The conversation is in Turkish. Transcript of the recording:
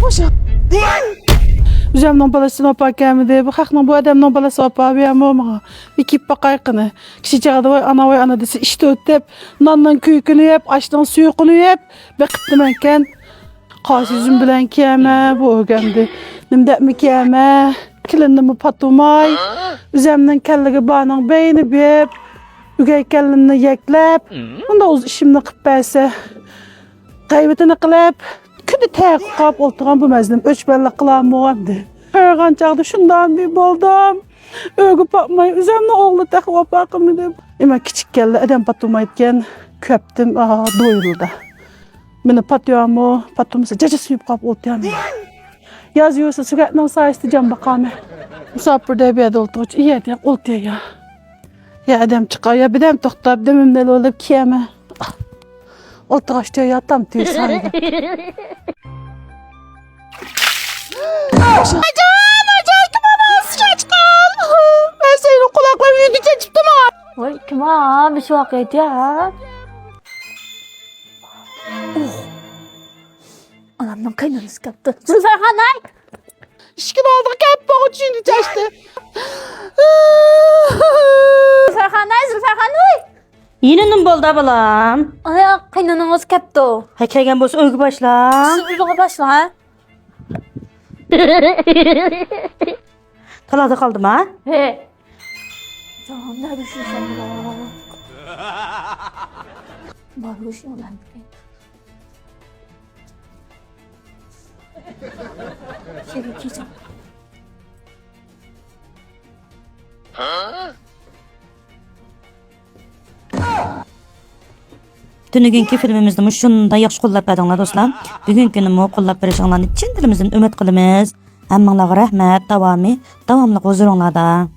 Boşa. Üzemden balasını oparken bu hakla bu adamdan balası opabiyem ama ekip bakayqını. Kişi çağda vay ana dese işte ötüp nandan küykünü yap, açtan suyukunu yap. Bekittim enken qaş yüzüm bilen kiyeme bu ögemdi. Nimde mi kiyeme, kilindimi patumay. Üzemden kellegi bağının beyni bip. Ügey kellini yeklep. Onda uz işimni qıp bəyse. Qaybetini qilib. Kündü təqiq qap oltuğan bu məzlim öçbəllə qılan boğamdı. Hörğan çağdı şundan bir boldum. Ögü bakmayı üzemli oğlu təqib opaqım dedim. Ama kiçik geldi edem patuma etken köptüm doyuruldu. Beni patıyam o patumsa cacı suyup qap oltuğam. Yazıyorsa sürekli sayıstı can bakamı. Musafirde bir adı oltuğuç iyi edem oltuğu ya. Ya edem çıkar ya bedem toxtab demimdel olup kiyeme. Oltuğaç diyor ya tam tüy sarıdı. Acan kim bana sıçraç kal. Ben senin kulaklarını yüdüce çıktım ha. Vay kim ha bir şey vakit ya. Anamdan kaynanız kaptı. Zülfer Hanım. İşkin aldık hep bağı çiğni çeşti. Zülfer Hanım. Yine nim boldu balam. Aya kaynananız kaptı. Hekegen bolsa öykü başla. Sürüye başla ha. Talada kaldım ha. He. Canım ne düşünsen bak. Barış olan bir. Sevgi canım. Tünügünkü filmimizde şunda yaxşı qo'llab berdinglar do'stlar. Bugunkini mo qo'llab berishinglarni chin dilimizdan umid qilamiz. Hammanglarga rahmat, davomli huzuringlarda.